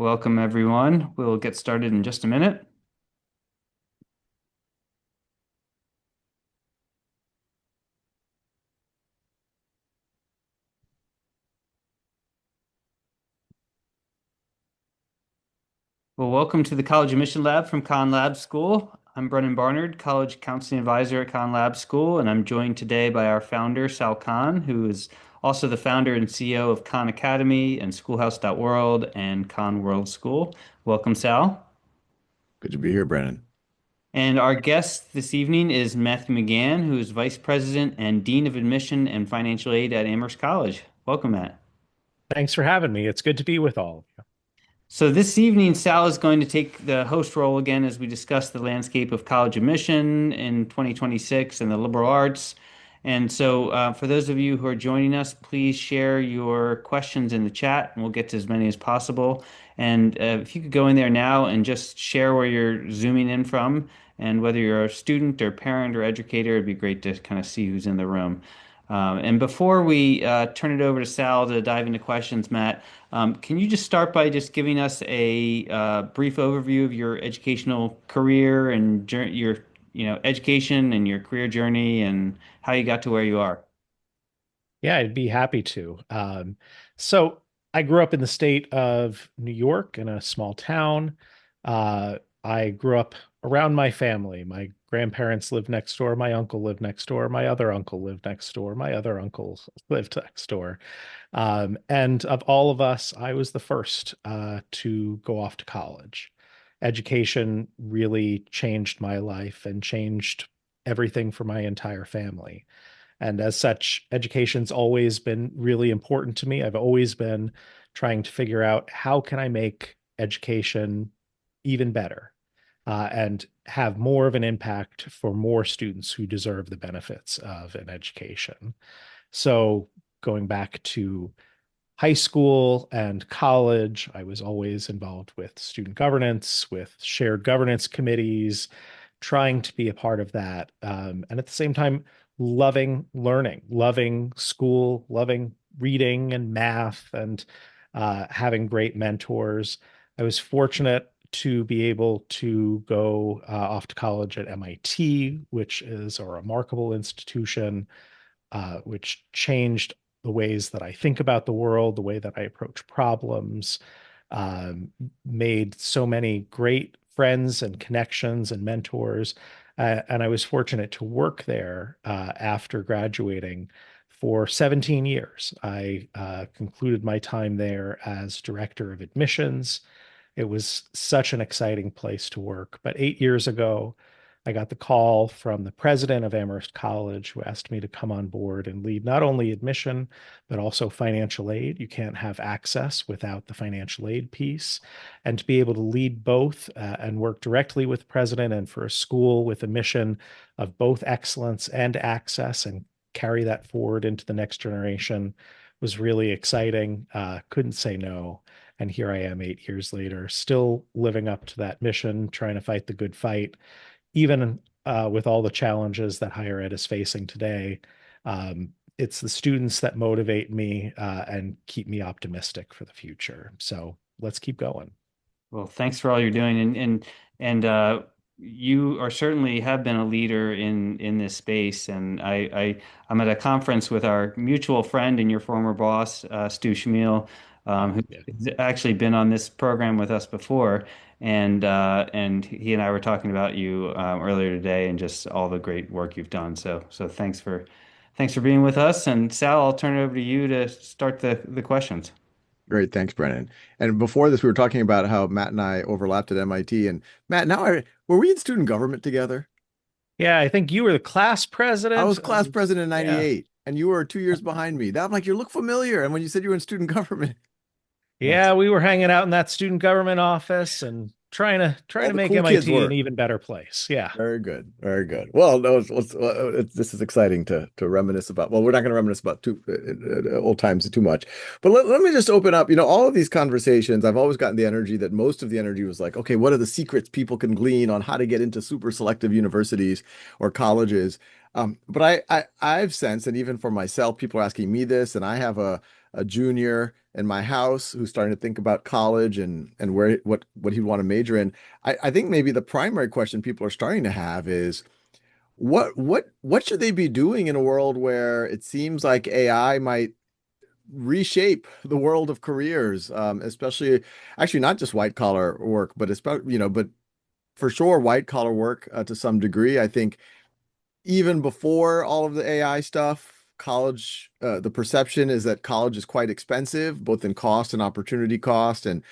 Welcome, everyone. We'll get started in just a minute. Well, welcome to the College Admission Lab from Khan Lab School. I'm Brennan Barnard, College Counseling Advisor at Khan Lab School, and I'm joined today by our founder, Sal Khan, who is also the founder and CEO of Khan Academy and Schoolhouse.World and Khan World School. Welcome, Sal. Good to be here, Brennan. And our guest this evening is Matthew McGann, who is Vice President and Dean of Admission and Financial Aid at Amherst College. Welcome, Matt. Thanks for having me. It's good to be with all of you. So this evening, Sal is going to take the host role again as we discuss the landscape of college admission in 2026 and the liberal arts. And so, for those of you who are joining us, please share your questions in the chat, and we'll get to as many as possible. And if you could go in there now and just share where you're zooming in from, and whether you're a student or parent or educator, it'd be great to kind of see who's in the room. And before we turn it over to Sal to dive into questions, Matt, can you just start by just giving us a brief overview of your educational career and your, education and your career journey and how you got to where you are? Yeah, I'd be happy to. So I grew up in the state of New York in a small town. I grew up around my family. My grandparents lived next door. My uncle lived next door. My other uncle lived next door. My other uncle lived next door. And of all of us, I was the first to go off to college. Education really changed my life and changed everything for my entire family. And as such, education's always been really important to me. I've always been trying to figure out how can I make education even better and have more of an impact for more students who deserve the benefits of an education. So going back to high school and college, I was always involved with student governance, with shared governance committees, trying to be a part of that. And at the same time, loving learning, loving school, loving reading and math, and having great mentors. I was fortunate to be able to go off to college at MIT, which is a remarkable institution, which changed the ways that I think about the world, the way that I approach problems, made so many great friends and connections and mentors. And I was fortunate to work there after graduating for 17 years. I concluded my time there as director of admissions. It was such an exciting place to work. But 8 years ago, I got the call from the president of Amherst College who asked me to come on board and lead not only admission, but also financial aid. You can't have access without the financial aid piece. And to be able to lead both and work directly with the president and for a school with a mission of both excellence and access and carry that forward into the next generation was really exciting. Couldn't say no. And here I am 8 years later, still living up to that mission, trying to fight the good fight even with all the challenges that higher ed is facing today. It's the students that motivate me and keep me optimistic for the future. So let's keep going. Well, thanks for all you're doing, and you are certainly have been a leader in this space. And I'm at a conference with our mutual friend and your former boss, Stu Shamil, Yeah. who's actually been on this program with us before. And he and I were talking about you earlier today, and just all the great work you've done. So thanks for being with us. And Sal, I'll turn it over to you to start the questions. Great, thanks, Brennan. And before this, we were talking about how Matt and I overlapped at MIT. And Matt, were we in student government together? Yeah, I think you were the class I president. was class president in Yeah. 98, and you were 2 years behind me. That I'm like, you look familiar. And when you said you were in student government, Yes. Yeah, we were hanging out in that student government office and trying all to the make cool kids MIT an were. even better place. Yeah. Very good. Very good. Well, no, this is exciting to reminisce about. Well, we're not going to reminisce about old times too much, but let me just open up. All of these conversations, I've always gotten the energy that most of the energy was like, okay, what are the secrets people can glean on how to get into super selective universities or colleges? But I've sensed, and even for myself, people are asking me this, and I have a junior in my house who's starting to think about college and where what he'd want to major in. I think maybe the primary question people are starting to have is what should they be doing in a world where it seems like AI might reshape the world of careers, especially actually not just white collar work, but especially, but for sure white collar work to some degree. I think even before all of the AI stuff, college, the perception is that college is quite expensive, both in cost and opportunity cost. And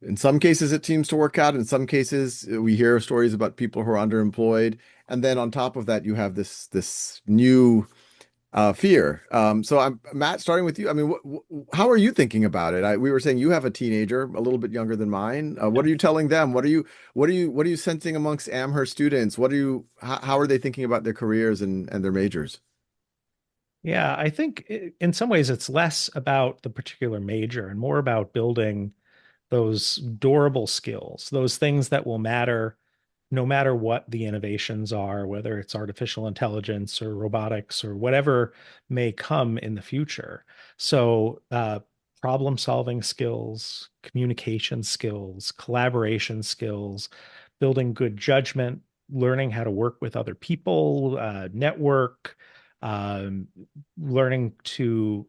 in some cases, it seems to work out. In some cases, we hear stories about people who are underemployed. And then on top of that, you have this new fear. So I'm Matt, starting with you. I mean, how are you thinking about it? We were saying you have a teenager, a little bit younger than mine. What are you telling them? What are you sensing amongst Amherst students? How are they thinking about their careers and their majors? Yeah, I think in some ways it's less about the particular major and more about building those durable skills, those things that will matter no matter what the innovations are, whether it's artificial intelligence or robotics or whatever may come in the future. So, problem solving skills, communication skills, collaboration skills, building good judgment, learning how to work with other people, network, um, learning to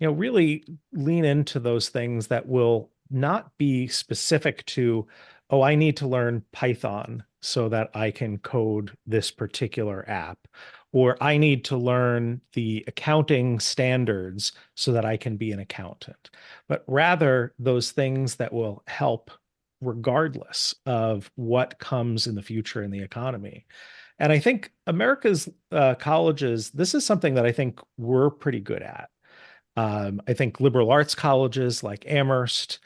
really lean into those things that will not be specific to, oh, I need to learn Python so that I can code this particular app, or I need to learn the accounting standards so that I can be an accountant, but rather those things that will help regardless of what comes in the future in the economy. And I think America's colleges, this is something that I think we're pretty good at. I think liberal arts colleges like Amherst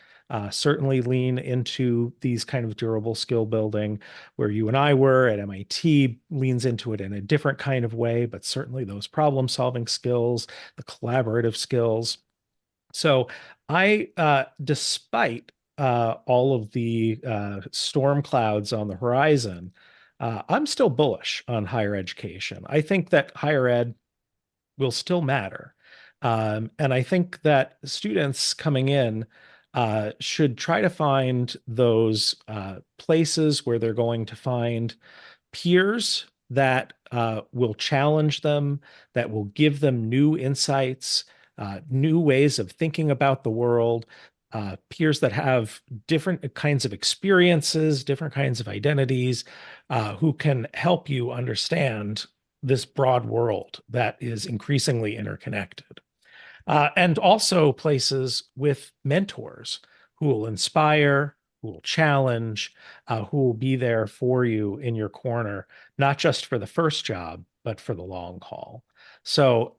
certainly lean into these kind of durable skill building, where you and I were at MIT leans into it in a different kind of way, but certainly those problem solving skills, the collaborative skills. So despite all of the storm clouds on the horizon, I'm still bullish on higher education. I think that higher ed will still matter. And I think that students coming in should try to find those places where they're going to find peers that will challenge them, that will give them new insights, new ways of thinking about the world, peers that have different kinds of experiences, different kinds of identities, who can help you understand this broad world that is increasingly interconnected. And also places with mentors who will inspire, who will challenge, who will be there for you in your corner, not just for the first job, but for the long haul. So,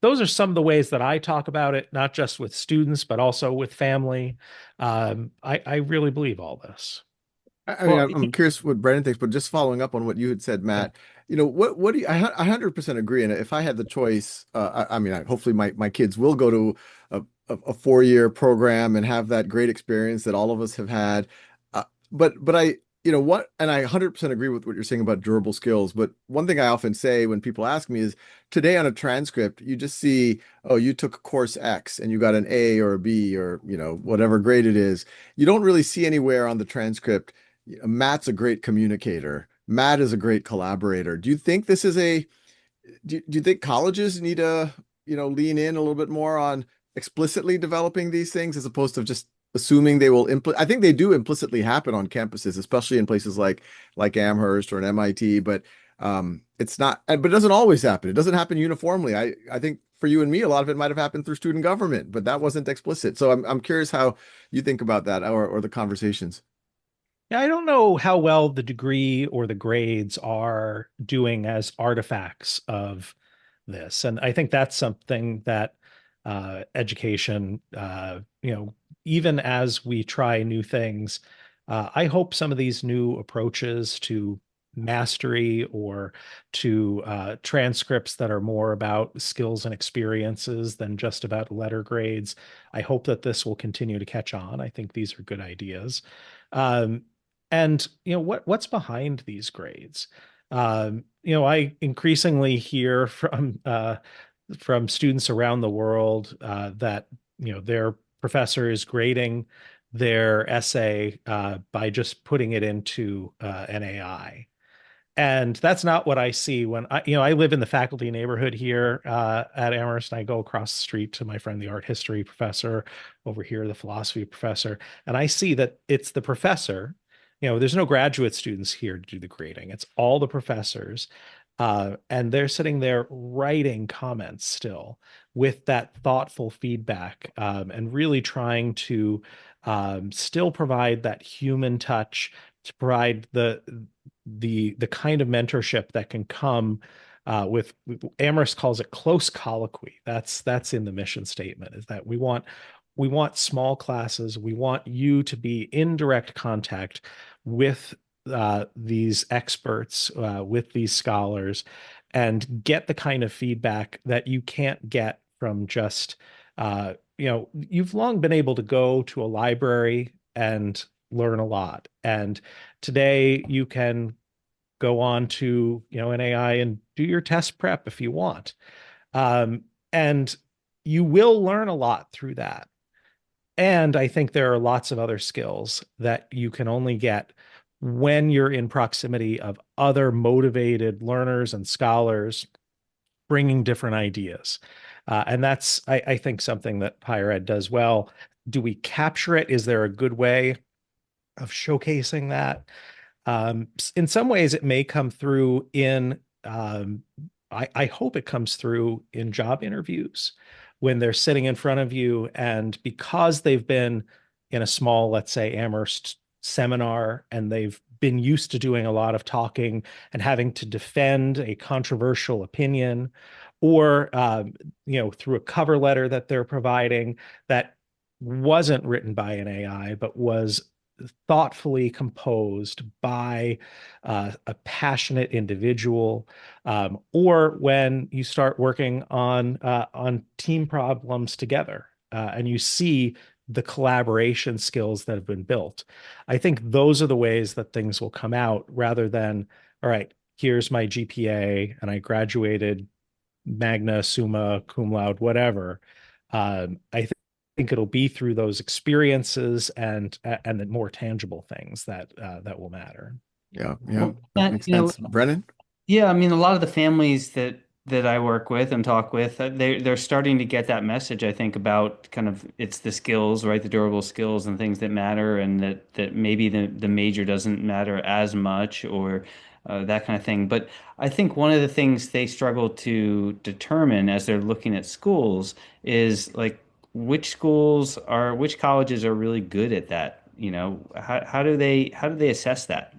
those are some of the ways that I talk about it, not just with students, but also with family. I really believe all this. I mean, Well, I'm curious what Brandon thinks, but just following up on what you had said, Yeah. Matt, what do you, I 100% agree. And if I had the choice, I mean, hopefully my kids will go to a 4-year program and have that great experience that all of us have had. But and I 100% agree with what you're saying about durable skills. But one thing I often say when people ask me is today on a transcript, you just see, oh, you took course X and you got an A or a B or, whatever grade it is. You don't really see anywhere on the transcript Matt's a great communicator. Matt is a great collaborator. Do you think this is do you think colleges need to, lean in a little bit more on explicitly developing these things as opposed to just assuming they will I think they do implicitly happen on campuses, especially in places like Amherst or an MIT, but it's not, but it doesn't always happen. It doesn't happen uniformly. I think for you and me, a lot of it might have happened through student government, but that wasn't explicit. So I'm curious how you think about that or the conversations. Yeah, I don't know how well the degree or the grades are doing as artifacts of this. And I think that's something that education, even as we try new things, I hope some of these new approaches to mastery or to transcripts that are more about skills and experiences than just about letter grades. I hope that this will continue to catch on. I think these are good ideas. Um, and what's behind these grades? I increasingly hear from students around the world that their professor is grading their essay by just putting it into an AI. And that's not what I see when I live in the faculty neighborhood here at Amherst. And I go across the street to my friend, the art history professor, over here, the philosophy professor, and I see that it's the professor. There's no graduate students here to do the grading. It's all the professors. And they're sitting there writing comments still with that thoughtful feedback and really trying to still provide that human touch to provide the kind of mentorship that can come with Amherst calls it close colloquy. That's in the mission statement, is that we want small classes. We want you to be in direct contact with these experts, with these scholars, and get the kind of feedback that you can't get from just you've long been able to go to a library and learn a lot. And today you can go on to, an AI and do your test prep if you want. And you will learn a lot through that. And I think there are lots of other skills that you can only get when you're in proximity of other motivated learners and scholars bringing different ideas. And that's, I think, something that higher ed does well. Do we capture it? Is there a good way of showcasing that? In some ways, it may come through in, I hope it comes through in job interviews when they're sitting in front of you. And because they've been in a small, let's say, Amherst seminar, and they've been used to doing a lot of talking and having to defend a controversial opinion, or through a cover letter that they're providing that wasn't written by an AI, but was thoughtfully composed by a passionate individual, or when you start working on team problems together, and you see the collaboration skills that have been built. I think those are the ways that things will come out, rather than, all right, here's my GPA and I graduated magna, summa, cum laude, whatever. I think it'll be through those experiences and the more tangible things that will matter. Yeah, Well, that makes sense. Brennan? yeah, I mean, a lot of the families that I work with and talk with, they're starting to get that message, I think, about kind of it's the skills, right? The durable skills and things that matter, and that maybe the major doesn't matter as much, or that kind of thing. But I think one of the things they struggle to determine as they're looking at schools is like which colleges are really good at that. How do they assess that?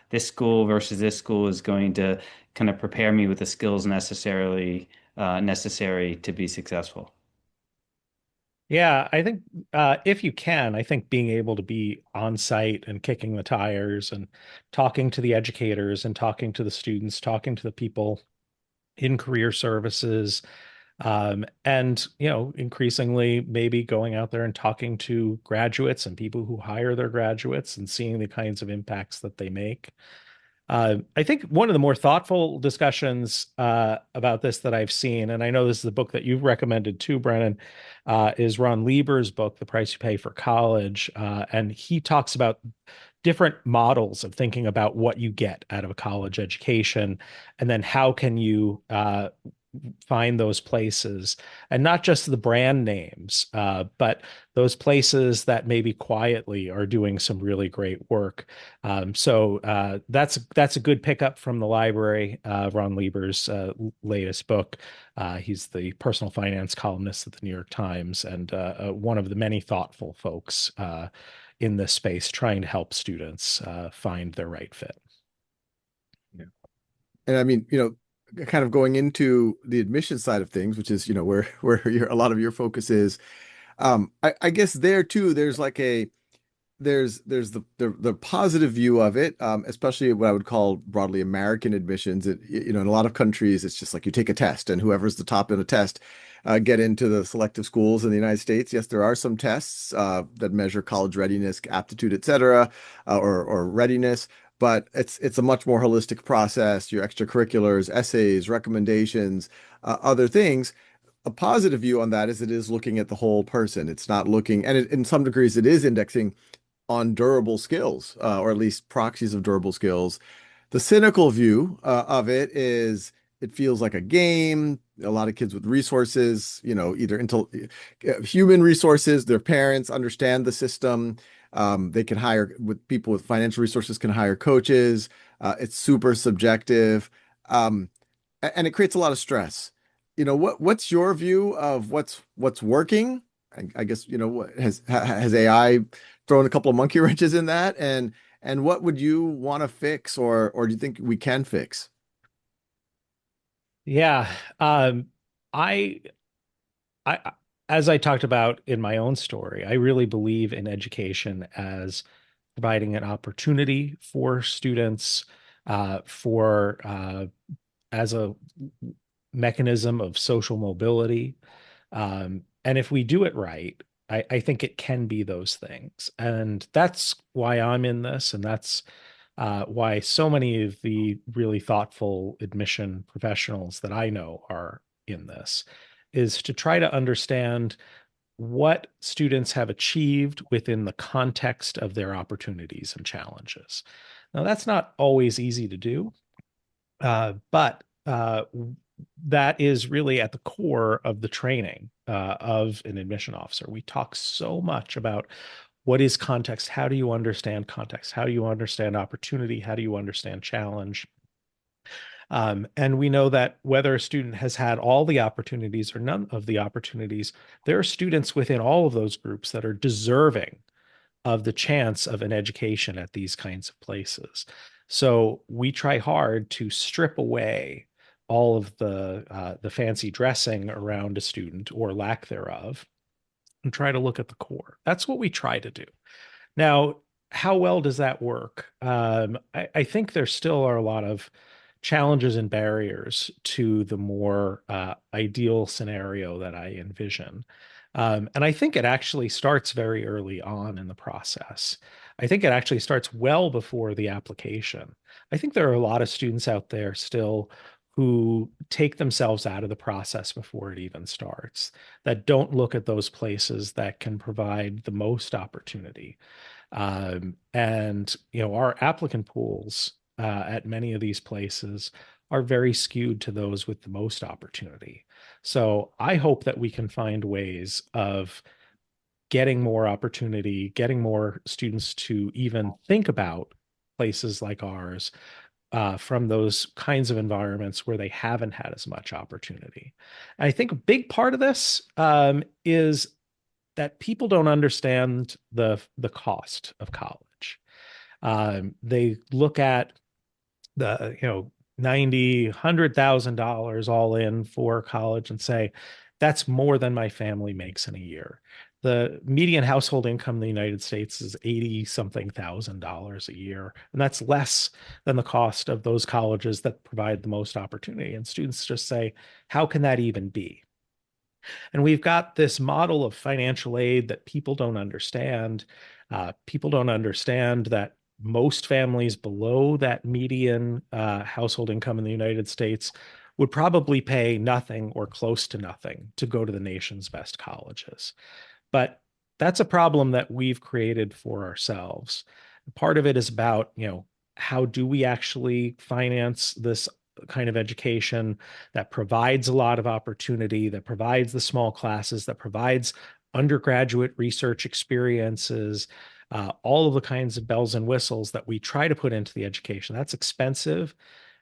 This school versus this school is going to kind of prepare me with the skills necessary to be successful. Yeah, I think if you can, I think being able to be on site and kicking the tires and talking to the educators and talking to the students, talking to the people in career services, and increasingly maybe going out there and talking to graduates and people who hire their graduates and seeing the kinds of impacts that they make. I think one of the more thoughtful discussions about this that I've seen, and I know this is the book that you've recommended too, Brennan, is Ron Lieber's book, The Price You Pay for College. And he talks about different models of thinking about what you get out of a college education, and then how can you find those places, and not just the brand names, but those places that maybe quietly are doing some really great work. So that's a good pickup from the library. Ron Lieber's latest book. He's the personal finance columnist at the New York Times, and one of the many thoughtful folks in this space trying to help students find their right fit. Yeah. And I mean, kind of going into the admission side of things, which is, where a lot of your focus is. I guess there too, there's like there's the positive view of it, especially what I would call broadly American admissions. In a lot of countries, it's just like you take a test, and whoever's the top in a test get into the selective schools. In the United States, yes, there are some tests that measure college readiness, aptitude, etc., or readiness. but it's a much more holistic process. Your extracurriculars, essays, recommendations, other things. A positive view on that is it is looking at the whole person. It's not looking, and in some degrees, it is indexing on durable skills, or at least proxies of durable skills. The cynical view of it is it feels like a game. A lot of kids with resources, either human resources, their parents understand the system. They can hire with people with financial resources can hire coaches. It's super subjective, um, and it creates a lot of stress. What's your view of what's working? I guess what has AI thrown a couple of monkey wrenches in that, and what would you want to fix, or do you think we can fix? Yeah. I, I, as I talked about in my own story, I really believe in education as providing an opportunity for students, for as a mechanism of social mobility. And if we do it right, I think it can be those things. And that's why I'm in this. And that's why so many of the really thoughtful admission professionals that I know are in this, is to try to understand what students have achieved within the context of their opportunities and challenges. Now, that's not always easy to do, but that is really at the core of the training of an admission officer. We talk so much about what is context? How do you understand context? How do you understand opportunity? How do you understand challenge? And we know that whether a student has had all the opportunities or none of the opportunities, there are students within all of those groups that are deserving of the chance of an education at these kinds of places. So we try hard to strip away all of the fancy dressing around a student or lack thereof and try to look at the core. That's what we try to do. Now, how well does that work? I think there still are a lot of challenges and barriers to the more ideal scenario that I envision. And I think it actually starts very early on in the process. I think it actually starts well before the application. I think there are a lot of students out there still who take themselves out of the process before it even starts, that don't look at those places that can provide the most opportunity. And our applicant pools at many of these places are very skewed to those with the most opportunity. So I hope that we can find ways of getting more opportunity, getting more students to even think about places like ours from those kinds of environments where they haven't had as much opportunity. And I think a big part of this is that people don't understand the cost of college. They look at the 90, $100,000 all in for college and say, that's more than my family makes in a year. The median household income in the United States is 80 something thousand dollars a year. And that's less than the cost of those colleges that provide the most opportunity. And students just say, how can that even be? And we've got this model of financial aid that people don't understand. People don't understand that most families below that median household income in the United States would probably pay nothing or close to nothing to go to the nation's best colleges. But that's a problem that we've created for ourselves. Part of it is about, how do we actually finance this kind of education that provides a lot of opportunity, that provides the small classes, that provides undergraduate research experiences, all of the kinds of bells and whistles that we try to put into the education. That's expensive.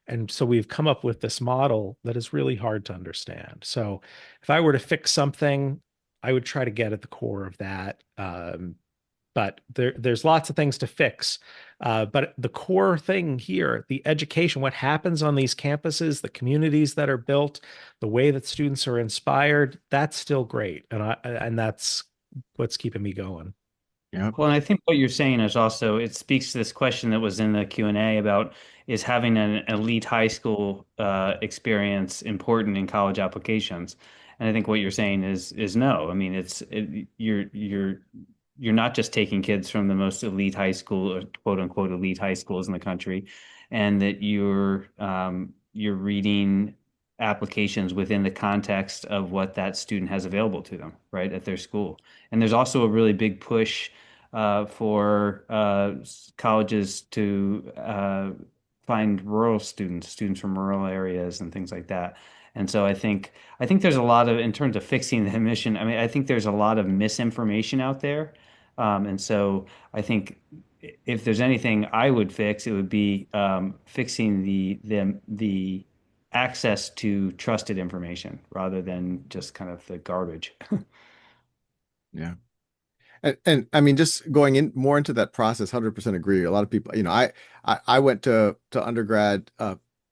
And so we've come up with this model that is really hard to understand. So if I were to fix something, I would try to get at the core of that. But there's lots of things to fix. But the core thing here, the education, what happens on these campuses, the communities that are built, the way that students are inspired, that's still great. And that's what's keeping me going. Yeah. Well, and I think what you're saying is also it speaks to this question that was in the Q&A about is having an elite high school experience important in college applications? And I think what you're saying is no. I mean, you're you're not just taking kids from the most elite high school or quote unquote elite high schools in the country, and that you're reading applications within the context of what that student has available to them, right, at their school. And there's also a really big push for colleges to find rural students, students from rural areas and things like that. And so I think there's a lot of, in terms of fixing the mission, I mean, I think there's a lot of misinformation out there. And so I think if there's anything I would fix, it would be fixing the access to trusted information rather than just kind of the garbage. Yeah. And I mean, just going in more into that process, 100% agree. A lot of people, I went to undergrad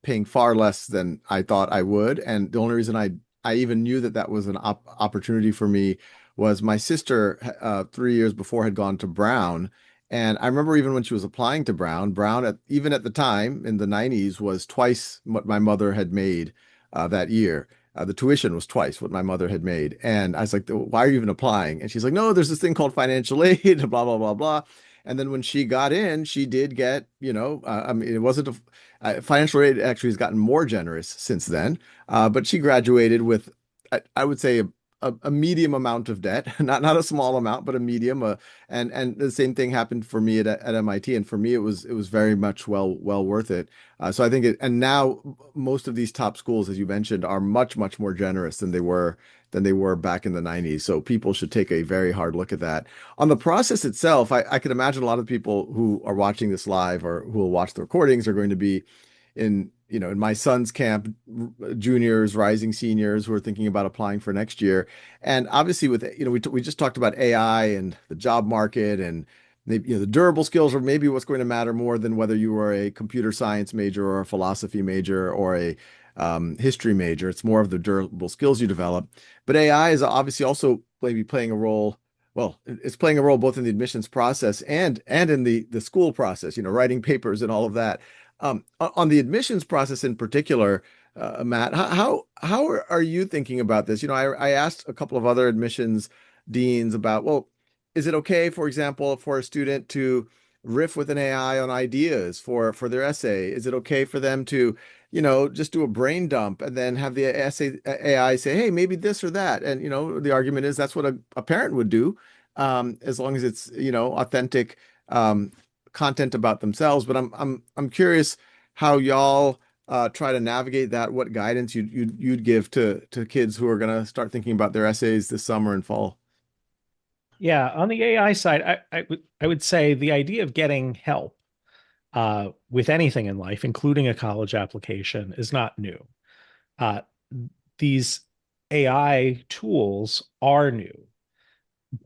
paying far less than I thought I would, and the only reason I even knew that that was an opportunity for me was my sister 3 years before had gone to Brown, and I remember even when she was applying to Brown even at the time in the 90s was twice what my mother had made that year. The tuition was twice what my mother had made. And I was like, why are you even applying? And she's like, no, there's this thing called financial aid, blah, blah, blah, blah. And then when she got in, she did get, I mean, it wasn't financial aid actually has gotten more generous since then. But she graduated with, I would say, a medium amount of debt, not a small amount, but a medium. And the same thing happened for me at MIT. And for me, it was very much well worth it. So I think and now most of these top schools, as you mentioned, are much, much more generous than they were back in the 90s. So people should take a very hard look at that. On the process itself, I could imagine a lot of people who are watching this live or who will watch the recordings are going to be in my son's camp, juniors, rising seniors who are thinking about applying for next year. And obviously with, we just talked about AI and the job market and the durable skills are maybe what's going to matter more than whether you were a computer science major or a philosophy major or a history major. It's more of the durable skills you develop. But AI is obviously also maybe playing a role. Well, it's playing a role both in the admissions process and in the school process, writing papers and all of that. On the admissions process in particular, Matt, how are you thinking about this? I asked a couple of other admissions deans about, well, is it okay, for example, for a student to riff with an AI on ideas for their essay? Is it okay for them to, just do a brain dump and then have the essay AI say, hey, maybe this or that? And, the argument is that's what a parent would do, as long as it's, authentic content about themselves. But I'm curious how y'all try to navigate that. What guidance you'd give to kids who are going to start thinking about their essays this summer and fall? Yeah, on the AI side, I would say the idea of getting help with anything in life, including a college application, is not new. Uh, these AI tools are new,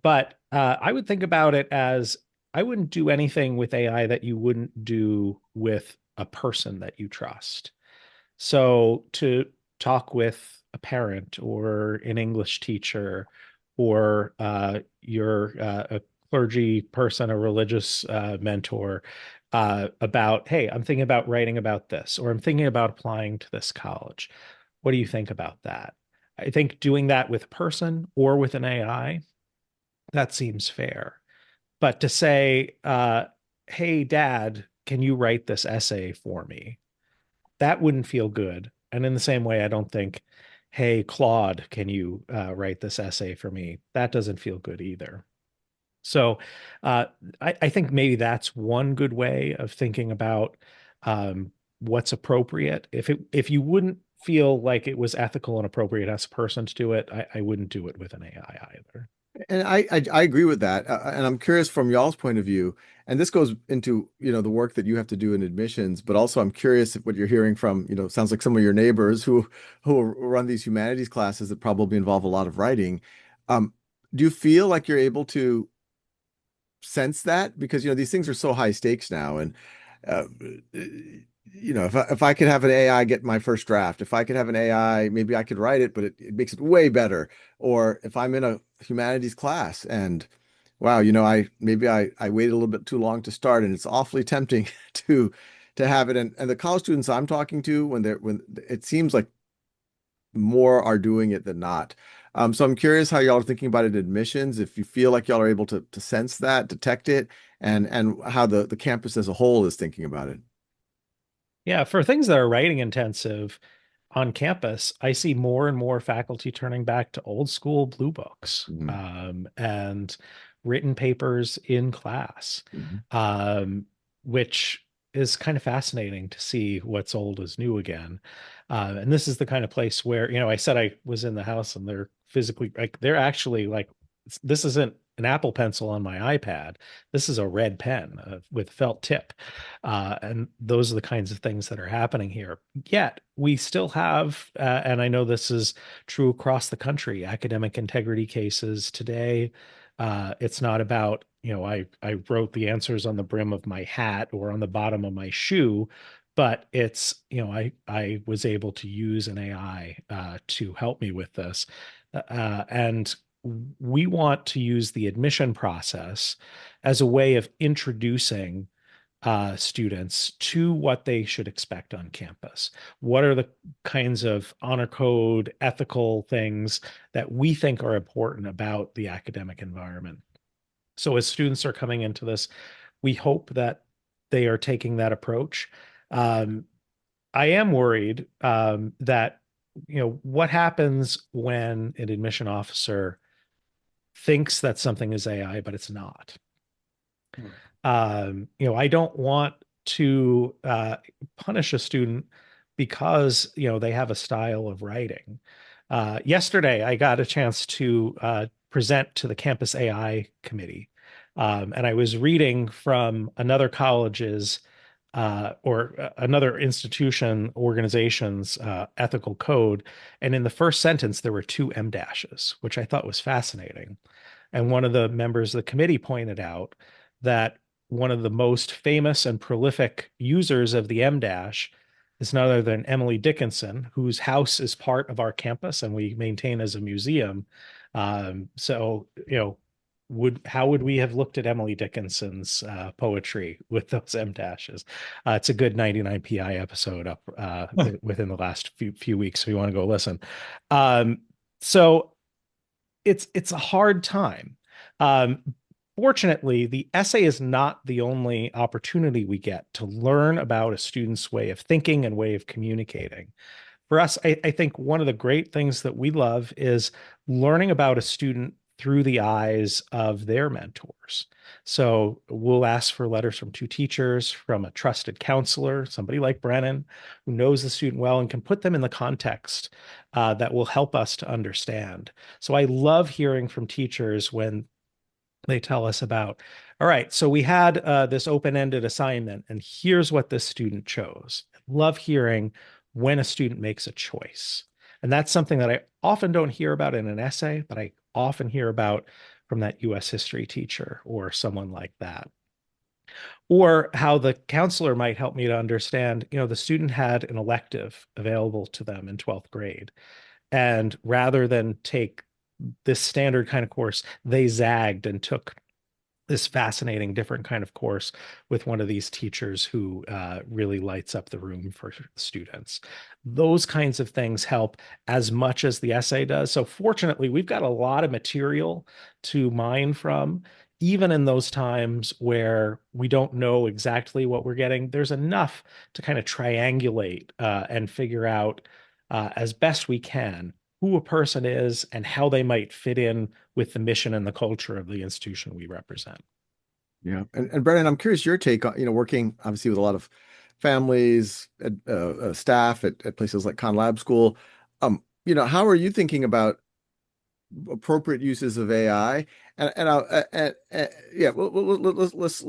but I would think about it as I wouldn't do anything with AI that you wouldn't do with a person that you trust. So to talk with a parent or an English teacher or a clergy person, a religious mentor, about, hey, I'm thinking about writing about this, or I'm thinking about applying to this college. What do you think about that? I think doing that with a person or with an AI, that seems fair. But to say, hey, dad, can you write this essay for me? That wouldn't feel good. And in the same way, I don't think, hey, Claude, can you write this essay for me? That doesn't feel good either. So uh, I think maybe that's one good way of thinking about what's appropriate. If you wouldn't feel like it was ethical and appropriate as a person to do it, I wouldn't do it with an AI either. And I agree with that. And I'm curious from y'all's point of view, and this goes into, the work that you have to do in admissions, but also I'm curious if what you're hearing from, sounds like some of your neighbors who run these humanities classes that probably involve a lot of writing. Do you feel like you're able to sense that? Because, these things are so high stakes now. And uh, if I could have an AI get my first draft, if I could have an AI, maybe I could write it, but it makes it way better. Or if I'm in a humanities class and wow, I waited a little bit too long to start, and it's awfully tempting to have it. And the college students I'm talking to, when it seems like more are doing it than not. So I'm curious how y'all are thinking about it in admissions, if you feel like y'all are able to sense that, detect it, and how the campus as a whole is thinking about it. Yeah, for things that are writing intensive on campus, I see more and more faculty turning back to old school blue books Mhm. and written papers in class, Mhm. um, which is kind of fascinating to see what's old is new again. And this is the kind of place where, I said I was in the house and they're physically like, they're actually like, this isn't an Apple Pencil on my iPad. This is a red pen with felt tip. And those are the kinds of things that are happening here. Yet we still have, and I know this is true across the country, academic integrity cases today. It's not about, I wrote the answers on the brim of my hat or on the bottom of my shoe, but it's, I was able to use an AI to help me with this. And we want to use the admission process as a way of introducing students to what they should expect on campus. What are the kinds of honor code, ethical things that we think are important about the academic environment? So, as students are coming into this, we hope that they are taking that approach. Um, I am worried that, what happens when an admission officer thinks that something is AI, but it's not. I don't want to punish a student because they have a style of writing. Yesterday, I got a chance to present to the campus AI committee, and I was reading from another college's or another institution organization's ethical code, and in the first sentence there were two M dashes, which I thought was fascinating. And one of the members of the committee pointed out that one of the most famous and prolific users of the M dash is none other than Emily Dickinson, whose house is part of our campus and we maintain as a museum. So, how would we have looked at Emily Dickinson's poetry with those M dashes? It's a good 99 PI episode up within the last few weeks. So you want to go listen. So it's a hard time. Um, Fortunately, the essay is not the only opportunity we get to learn about a student's way of thinking and way of communicating. For us, I think one of the great things that we love is learning about a student through the eyes of their mentors. So we'll ask for letters from two teachers, from a trusted counselor, somebody like Brennan, who knows the student well and can put them in the context that will help us to understand. So I love hearing from teachers when they tell us about, all right, so we had this open-ended assignment, and here's what this student chose. I love hearing when a student makes a choice. And that's something that I often don't hear about in an essay, but I often hear about from that US history teacher or someone like that. Or how the counselor might help me to understand, the student had an elective available to them in 12th grade. And rather than take this standard kind of course, they zagged and took this fascinating different kind of course with one of these teachers who really lights up the room for students. Those kinds of things help as much as the essay does. So fortunately, we've got a lot of material to mine from. Even in those times where we don't know exactly what we're getting, there's enough to kind of triangulate and figure out as best we can who a person is and how they might fit in with the mission and the culture of the institution we represent. Yeah. And Brennan, I'm curious your take on, working obviously with a lot of families, staff at places like Khan Lab School. How are you thinking about appropriate uses of AI? Yeah, let's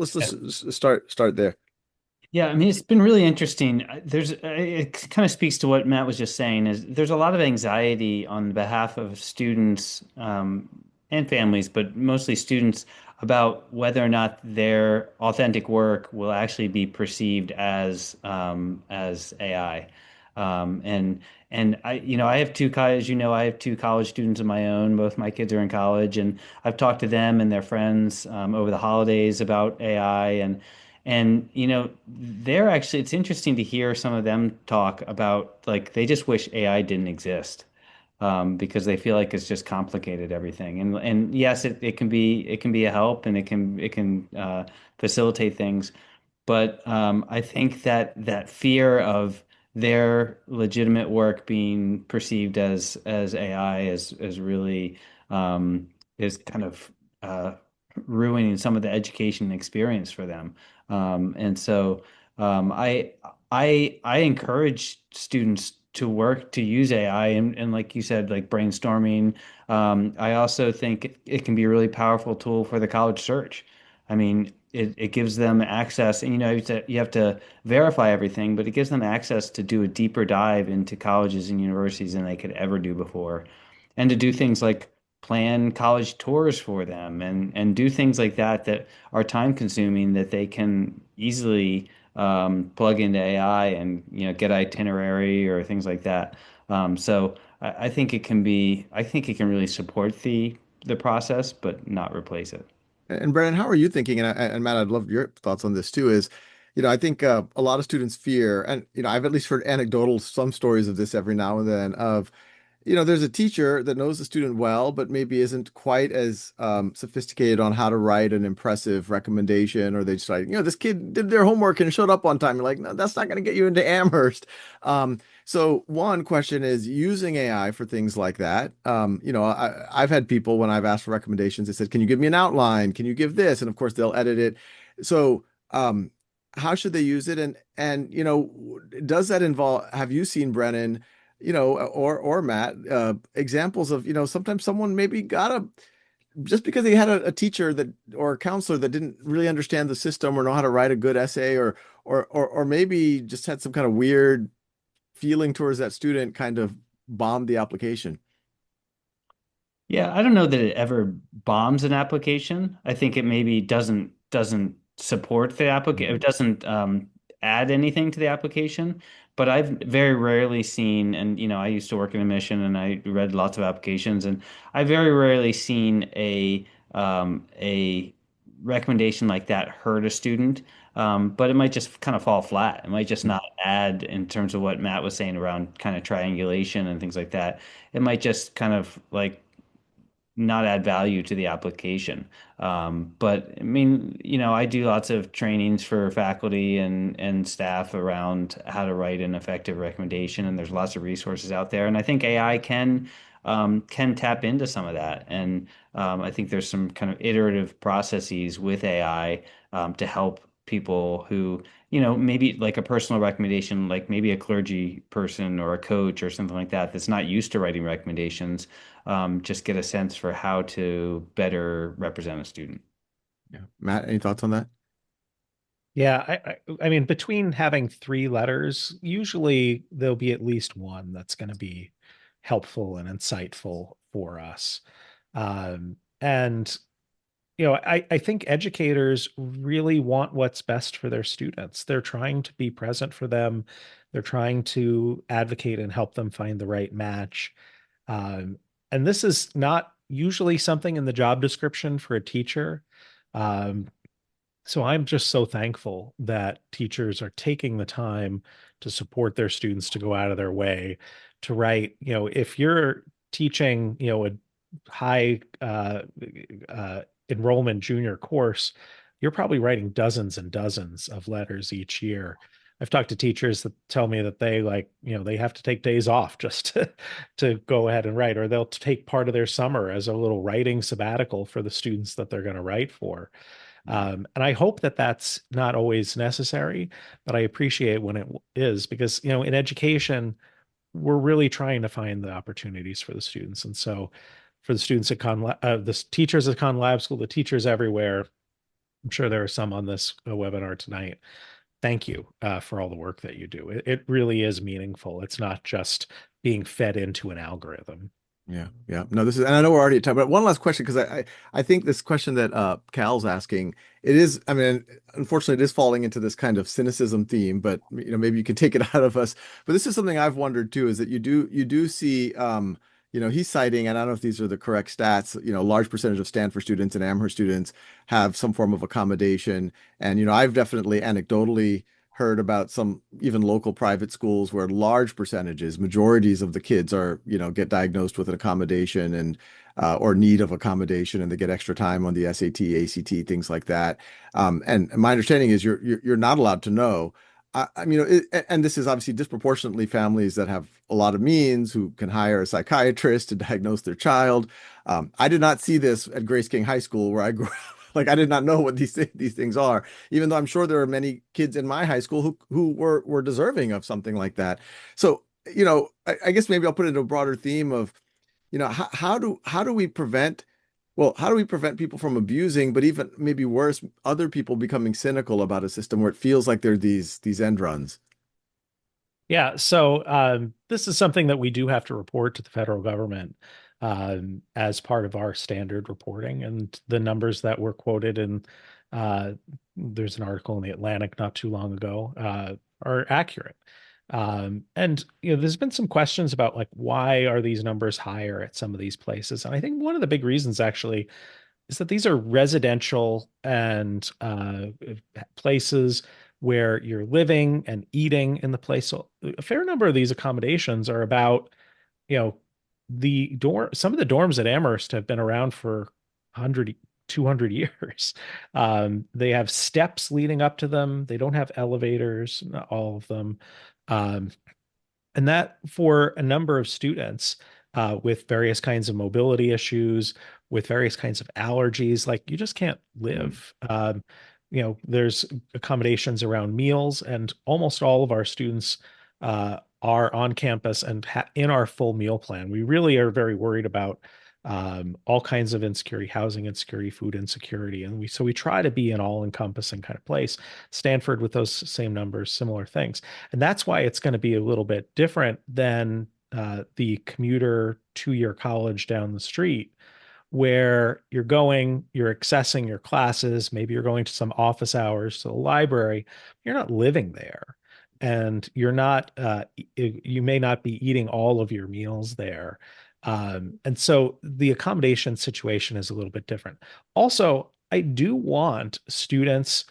start there. Yeah, I mean, it's been really interesting. It kind of speaks to what Matt was just saying, is there's a lot of anxiety on behalf of students, and families, but mostly students about whether or not their authentic work will actually be perceived as AI. And I have two college, I have two college students of my own. Both my kids are in college, and I've talked to them and their friends over the holidays about AI. And they're it's interesting to hear some of them talk about, like, they just wish AI didn't exist. because they feel like it's just complicated everything. And yes, it can be a help, and it can facilitate things. But I think that that fear of their legitimate work being perceived as AI is really is kind of uh, ruining some of the education experience for them. And so I encourage students to work to use AI, and like you said, like brainstorming. I also think it can be a really powerful tool for the college search. I mean, it gives them access, and you have to verify everything, but it gives them access to do a deeper dive into colleges and universities than they could ever do before, and to do things like plan college tours for them, and do things like that that are time consuming that they can easily plug into AI and get itinerary or things like that. So I think I think it can really support the process, but not replace it. And Brennan, how are you thinking? And Matt, I'd love your thoughts on this too. I think a lot of students fear, and I've at least heard anecdotal some stories of this every now and then of there's a teacher that knows the student well, but maybe isn't quite as sophisticated on how to write an impressive recommendation, or they just like, this kid did their homework and showed up on time. You're like, no, that's not going to get you into Amherst. So one question is using AI for things like that. I've had people when I've asked for recommendations, they said, can you give me an outline? Can you give this? And of course, they'll edit it. So, how should they use it? And does that involve, have you seen, Brennan, or Matt, examples of, sometimes someone maybe got just because they had a teacher that or a counselor that didn't really understand the system or know how to write a good essay, or maybe just had some kind of weird feeling towards that student, kind of bombed the application. Yeah, I don't know that it ever bombs an application. I think it maybe doesn't support the application. It Mhm. doesn't add anything to the application. But I've very rarely seen, and I used to work in admission, and I read lots of applications, and I very rarely seen a recommendation like that hurt a student. But it might just kind of fall flat. It might just not add in terms of what Matt was saying around kind of triangulation and things like that. It might just kind of like not add value to the application. But I mean, I do lots of trainings for faculty and staff around how to write an effective recommendation, and there's lots of resources out there. And I think AI can tap into some of that. And I think there's some kind of iterative processes with AI to help people who, maybe like a personal recommendation, like maybe a clergy person or a coach or something like that that's not used to writing recommendations, just get a sense for how to better represent a student. Yeah. Matt, any thoughts on that? Yeah, I mean, between having three letters, usually there'll be at least one that's going to be helpful and insightful for us. And I think educators really want what's best for their students. They're trying to be present for them. They're trying to advocate and help them find the right match. And this is not usually something in the job description for a teacher. Um, so I'm just so thankful that teachers are taking the time to support their students to go out of their way to write. If you're teaching, a high enrollment junior course, you're probably writing dozens and dozens of letters each year. I've talked to teachers that tell me that they have to take days off just to go ahead and write, or they'll take part of their summer as a little writing sabbatical for the students that they're going to write for. And I hope that that's not always necessary, but I appreciate when it is because, in education, we're really trying to find the opportunities for the students. And so for the students at the teachers at Con Lab School, the teachers everywhere, I'm sure there are some on this webinar tonight. Thank you for all the work that you do. It really is meaningful. It's not just being fed into an algorithm. Yeah, yeah. No, this is, and I know we're already at time, but one last question, because I think this question that Cal's asking, it is, I mean, unfortunately, it is falling into this kind of cynicism theme, but maybe you can take it out of us. But this is something I've wondered too, is that you do see, he's citing, and I don't know if these are the correct stats, a large percentage of Stanford students and Amherst students have some form of accommodation. And I've definitely anecdotally heard about some even local private schools where large percentages, majorities of the kids are, get diagnosed with an accommodation and or need of accommodation, and they get extra time on the SAT, ACT, things like that. And my understanding is you're not allowed to know. And this is obviously disproportionately families that have a lot of means who can hire a psychiatrist to diagnose their child. I did not see this at Grace King High School where I grew up. Like I did not know what these things are, even though I'm sure there are many kids in my high school who were deserving of something like that. So, I guess maybe I'll put it into a broader theme of, how do we prevent, well, how do we prevent people from abusing, but even maybe worse, other people becoming cynical about a system where it feels like there are these end runs? Yeah, so this is something that we do have to report to the federal government as part of our standard reporting. And the numbers that were quoted in there's an article in the Atlantic not too long ago are accurate. And there's been some questions about like why are these numbers higher at some of these places? And I think one of the big reasons actually is that these are residential and places where you're living and eating in the place. So a fair number of these accommodations are about, you know, some of the dorms at Amherst have been around for 100, 200 years. They have steps leading up to them. They don't have elevators, not all of them. Um, and that for a number of students with various kinds of mobility issues, with various kinds of allergies, like you just can't Mm. live. There's accommodations around meals, and almost all of our students are on campus and in our full meal plan. We really are very worried about all kinds of insecurity, housing insecurity, food insecurity, and we try to be an all-encompassing kind of place. Stanford with those same numbers, similar things. And that's why it's going to be a little bit different than the commuter 2-year college down the street, where you're accessing your classes. Maybe you're going to some office hours to the library. You're not living there. And you may not be eating all of your meals there. And so the accommodation situation is a little bit different. Also, I do want students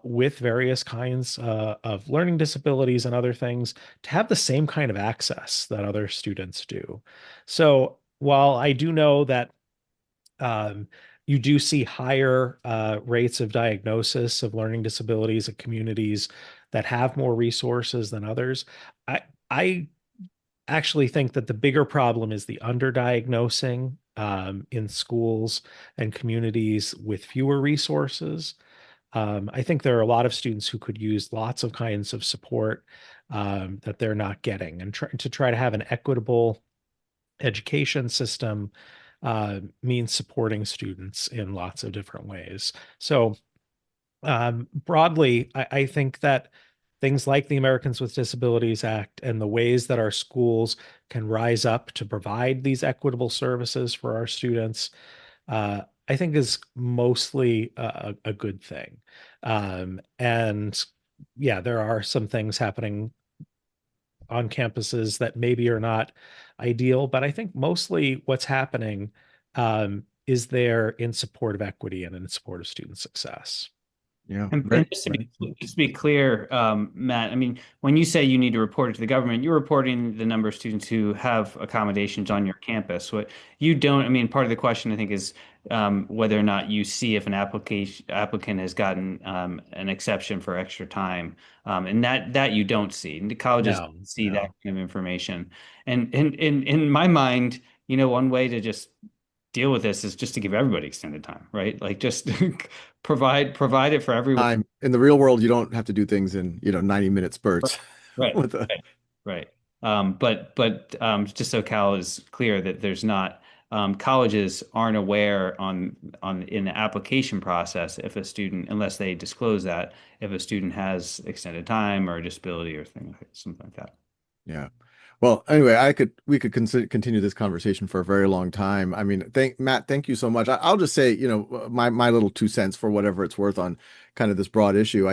with various kinds of learning disabilities and other things to have the same kind of access that other students do. So while I do know that um, you do see higher rates of diagnosis of learning disabilities at communities that have more resources than others, I actually think that the bigger problem is the underdiagnosing in schools and communities with fewer resources. I think there are a lot of students who could use lots of kinds of support that they're not getting, and try to have an equitable education system means supporting students in lots of different ways. So, broadly, I think that things like the Americans with Disabilities Act and the ways that our schools can rise up to provide these equitable services for our students, I think is mostly a good thing. And yeah, there are some things happening on campuses that maybe are not ideal, but I think mostly what's happening is there in support of equity and in support of student success. Yeah, And right, just to right. be clear, Matt, I mean, when you say you need to report it to the government, you're reporting the number of students who have accommodations on your campus. What you don't, I mean, part of the question I think is whether or not you see if an applicant has gotten an exception for extra time, and that you don't see. And the colleges No, see that no. kind of information. And in my mind, one way to just deal with this is just to give everybody extended time, right? Like just provide it for everyone. Time in the real world, you don't have to do things in, 90-minute spurts Right, with a right, right. But just so Cal is clear that there's not colleges aren't aware on in the application process if a student, unless they disclose that, if a student has extended time or disability or something like that. Yeah. Well, anyway, we could continue this conversation for a very long time. I mean, Matt, thank you so much. I'll just say, my little 2 cents for whatever it's worth on kind of this broad issue.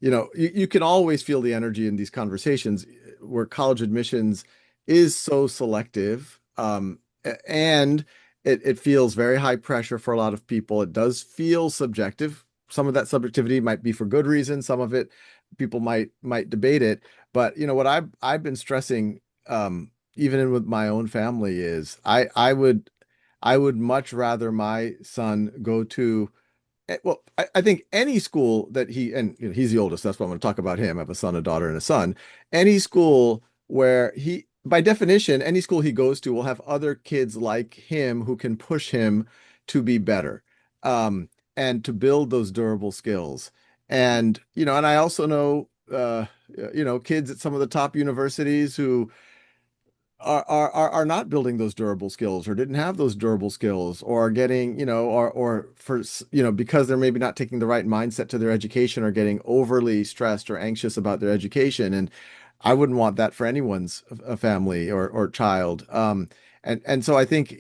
You can always feel the energy in these conversations where college admissions is so selective, and it feels very high pressure for a lot of people. It does feel subjective. Some of that subjectivity might be for good reason. Some of it people might debate it, but what I've been stressing, even in with my own family, is I would much rather my son go to, well, I think any school that and he's the oldest, that's what I'm going to talk about him. I have a son, a daughter, and a son. Any school where by definition, any school he goes to will have other kids like him who can push him to be better, um, and to build those durable skills. And I also know, kids at some of the top universities who are not building those durable skills, or didn't have those durable skills, or are getting, or for, because they're maybe not taking the right mindset to their education, or getting overly stressed or anxious about their education. And I wouldn't want that for anyone's family or child. And so I think,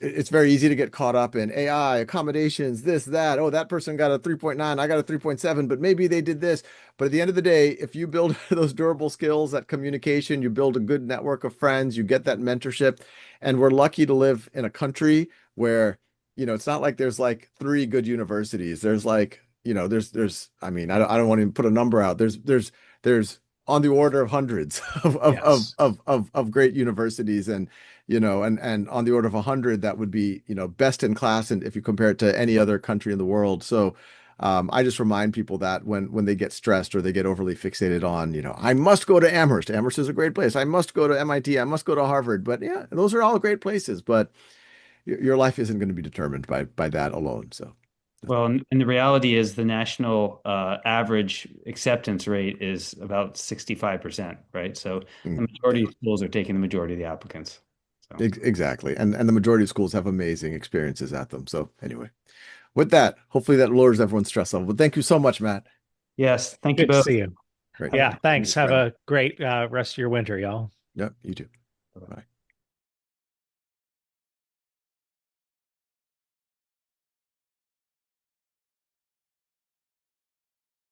it's very easy to get caught up in AI, accommodations, this, that. Oh, that person got a 3.9, I got a 3.7, but maybe they did this. But at the end of the day, if you build those durable skills, that communication, you build a good network of friends, you get that mentorship. And we're lucky to live in a country where, it's not like there's like three good universities. There's like, I mean, I don't want to even put a number out. There's on the order of hundreds Yes. of great universities, and on the order of 100 that would be, best in class, and if you compare it to any other country in the world. So I just remind people that when they get stressed or they get overly fixated on, I must go to Amherst. Amherst is a great place. I must go to MIT. I must go to Harvard. But yeah, those are all great places. But your life isn't going to be determined by that alone. So Well, and the reality is the national average acceptance rate is about 65%, right? So the majority yeah, of schools are taking the majority of the applicants. So, exactly. And the majority of schools have amazing experiences at them. So anyway, with that, hopefully that lowers everyone's stress level. But thank you so much, Matt. yes, thank you Good to both. see you. Great. Have a Yeah, good thanks. week. Have a great rest of your winter, y'all. Yep, you too. Bye-bye. Bye.